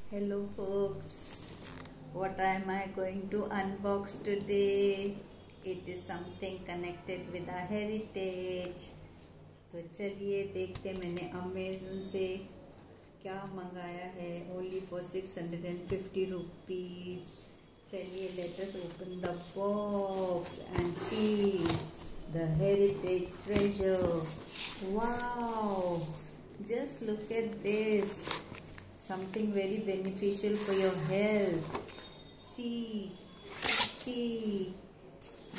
Hello folks, what am I going to unbox today? It is something connected with our heritage. तो चलिए देखते मैंने Amazon से क्या मंगाया है only for 650 rupees. चलिए let us open the box and see the heritage treasure. Wow! Just look at this. Something very beneficial for your health. See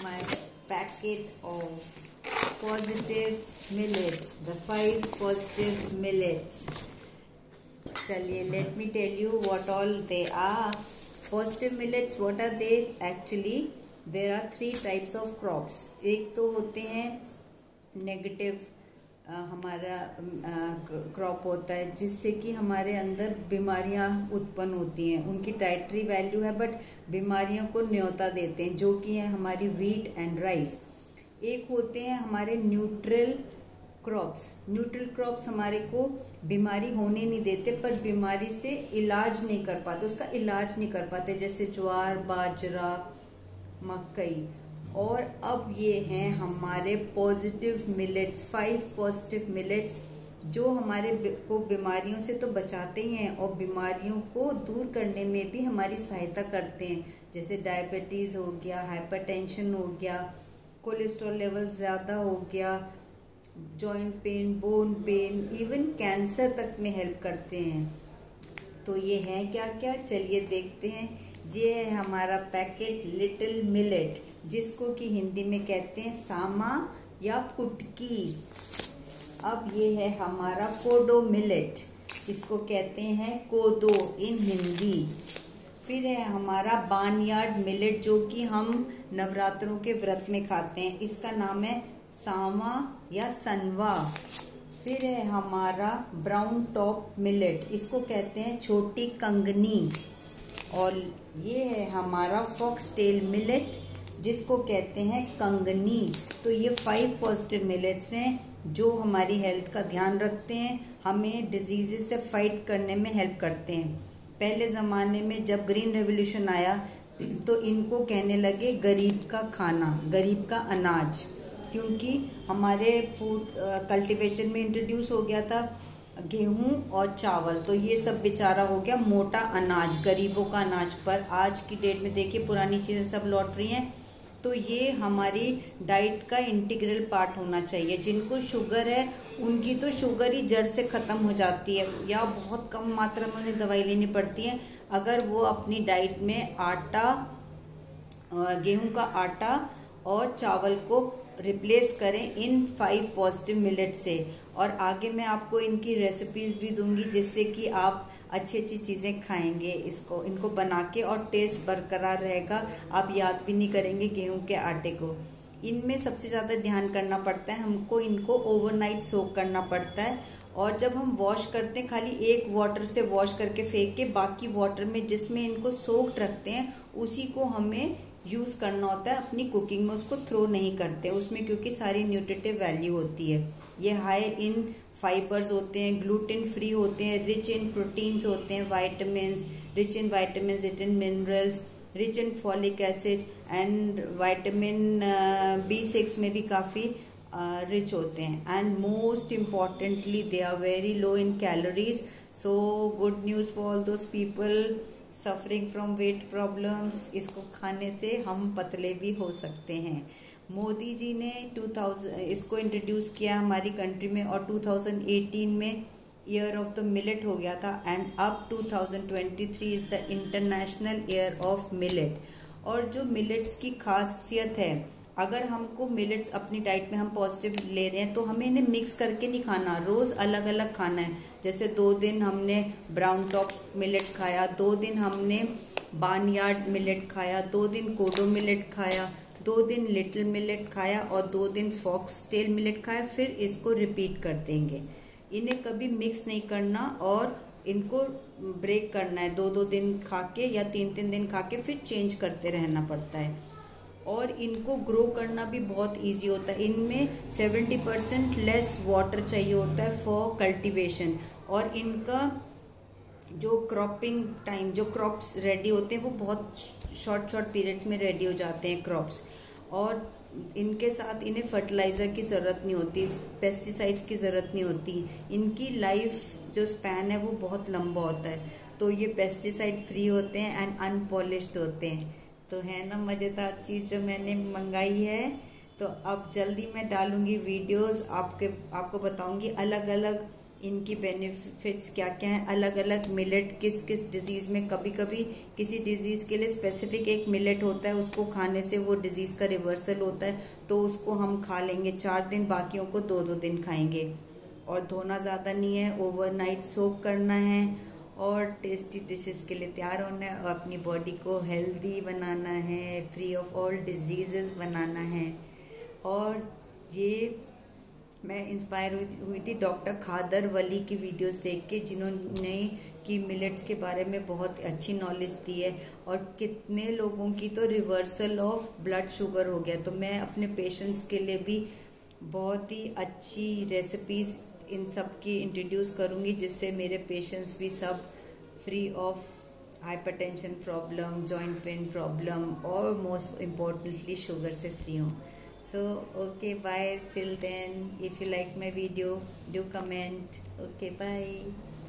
my packet of positive millets, the 5 positive millets. Chaliye, let me tell you what all they are. Positive millets, what are they? Actually, there are 3 types of crops. एक तो होते हैं negative हमारा crop होता है जिससे कि हमारे अंदर बीमारियां उत्पन्न होती हैं, उनकी डाइटरी वैल्यू है बट बीमारियों को न्योता देते हैं, जो कि है हमारी वीट एंड राइस. एक होते हैं हमारे न्यूट्रल क्रॉप्स हमारे को बीमारी होने नहीं देते पर बीमारी से इलाज नहीं कर पाते, उसका इलाज नहीं कर पाते, जैसे ज्वार, बाजरा, मकई. और अब ये हैं हमारे पॉजिटिव मिलेट्स, 5 पॉजिटिव मिलेट्स जो हमारे को बीमारियों से तो बचाते हैं और बीमारियों को दूर करने में भी हमारी सहायता करते हैं, जैसे डायबिटीज़ हो गया, हाइपरटेंशन हो गया, कोलेस्ट्रॉल लेवल ज़्यादा हो गया, joint pain, bone pen, even cancer तक में हेल्प करते हैं. तो ये हैं क्या क्या, चलिए देखते हैं. ये है हमारा पैकेट लिटिल मिलेट, जिसको कि हिंदी में कहते हैं सामा या कुटकी. अब ये है हमारा कोडो मिलेट, इसको कहते हैं कोदो इन हिंदी. फिर है हमारा बार्नयार्ड मिलेट जो कि हम नवरात्रों के व्रत में खाते हैं, इसका नाम है सामा या सनवा. फिर है हमारा ब्राउन टॉप मिलेट, इसको कहते हैं छोटी कंगनी. और ये है हमारा फॉक्स टेल मिलेट, जिसको कहते हैं कंगनी. तो ये 5 पॉजिटिव मिलेट्स हैं जो हमारी हेल्थ का ध्यान रखते हैं, हमें डिजीज़ से फाइट करने में हेल्प करते हैं. पहले ज़माने में जब ग्रीन रेवोल्यूशन आया तो इनको कहने लगे गरीब का खाना, गरीब का अनाज, क्योंकि हमारे फूड कल्टीवेशन में इंट्रोड्यूस हो गया था गेहूं और चावल, तो ये सब बेचारा हो गया मोटा अनाज, गरीबों का अनाज. पर आज की डेट में देखिए पुरानी चीज़ें सब लौट रही हैं, तो ये हमारी डाइट का इंटीग्रल पार्ट होना चाहिए. जिनको शुगर है उनकी तो शुगर ही जड़ से ख़त्म हो जाती है या बहुत कम मात्रा में उन्हें दवाई लेनी पड़ती है अगर वो अपनी डाइट में आटा, गेहूं का आटा और चावल को रिप्लेस करें इन 5 पॉजिटिव मिलेट से. और आगे मैं आपको इनकी रेसिपीज़ भी दूंगी जिससे कि आप अच्छी अच्छी चीज़ें खाएंगे इनको बना के, और टेस्ट बरकरार रहेगा, आप याद भी नहीं करेंगे गेहूं के आटे को. इनमें सबसे ज़्यादा ध्यान करना पड़ता है, हमको इनको ओवरनाइट सोक करना पड़ता है. और जब हम वॉश करते हैं खाली एक वाटर से वॉश करके फेंक के, बाकी वाटर में जिसमें इनको सोक्ड रखते हैं उसी को हमें यूज़ करना होता है अपनी कुकिंग में, उसको थ्रो नहीं करते उसमें, क्योंकि सारी न्यूट्रिटिव वैल्यू होती है. ये हाई इन फाइबर्स होते हैं, ग्लूटेन फ्री होते हैं, रिच इन प्रोटीन्स होते हैं, vitamin, rich in minerals, rich in folic acid and vitamin B6 में भी काफ़ी रिच होते हैं. And most importantly they are very low in calories. So good news for all those people suffering from weight problems. इसको खाने से हम पतले भी हो सकते हैं. मोदी जी ने इसको इंट्रोड्यूस किया हमारी कंट्री में, और 2018 में ईयर ऑफ द मिलेट हो गया था. एंड अब 2023 is the international year of millet. और जो मिलेट्स की खासियत है, अगर हमको मिलेट्स अपनी डाइट में हम पॉजिटिव ले रहे हैं तो हमें इन्हें मिक्स करके नहीं खाना, रोज़ अलग अलग खाना है. जैसे 2 दिन हमने ब्राउन टॉप मिलेट खाया, 2 दिन हमने बार्नयार्ड मिलेट खाया, 2 दिन कोडो मिलेट खाया, 2 दिन लिटिल मिलेट खाया और 2 दिन फॉक्स टेल मिलेट खाया. फिर इसको रिपीट कर देंगे. इन्हें कभी मिक्स नहीं करना और इनको ब्रेक करना है, 2-2 दिन खा के या 3-3 दिन खा के फिर चेंज करते रहना पड़ता है. और इनको ग्रो करना भी बहुत इजी होता है. इनमें 70% लेस वाटर चाहिए होता है फॉर कल्टीवेशन. और इनका जो क्रॉपिंग टाइम, जो क्रॉप्स रेडी होते हैं वो बहुत शॉर्ट पीरियड्स में रेडी हो जाते हैं क्रॉप्स, और इनके साथ इन्हें फर्टिलाइज़र की ज़रूरत नहीं होती, पेस्टिसाइड्स की ज़रूरत नहीं होती। इनकी लाइफ जो स्पैन है वो बहुत लंबा होता है, तो ये पेस्टिसाइड फ्री होते हैं एंड अनपॉलिश्ड होते हैं। तो है ना मज़ेदार चीज़ जो मैंने मंगाई है। तो अब जल्दी मैं डालूँगी वीडियोस, आपको बताऊँगी अलग अलग इनकी बेनिफिट्स क्या क्या हैं। अलग अलग मिलेट किस किस डिज़ीज़ में, कभी कभी किसी डिज़ीज़ के लिए स्पेसिफिक एक मिलेट होता है, उसको खाने से वो डिज़ीज़ का रिवर्सल होता है, तो उसको हम खा लेंगे 4 दिन, बाकियों को 2-2 दिन खाएंगे। और धोना ज़्यादा नहीं है, ओवरनाइट सोक करना है और टेस्टी डिशेस के लिए तैयार होना है, और अपनी बॉडी को हेल्दी बनाना है, फ्री ऑफ ऑल डिजीज़ बनाना है। और ये मैं इंस्पायर हुई थी डॉक्टर खादर वली की वीडियोस देख के, जिन्होंने कि मिलेट्स के बारे में बहुत अच्छी नॉलेज दी है, और कितने लोगों की तो रिवर्सल ऑफ ब्लड शुगर हो गया। तो मैं अपने पेशेंट्स के लिए भी बहुत ही अच्छी रेसिपीज़ इन सब की इंट्रोड्यूस करूँगी, जिससे मेरे पेशेंट्स भी सब free of hypertension problem, joint pain problem, और मोस्ट इम्पोर्टेंटली शुगर से फ्री हों। So okay, bye till then. If you like my video, do comment. Okay, bye.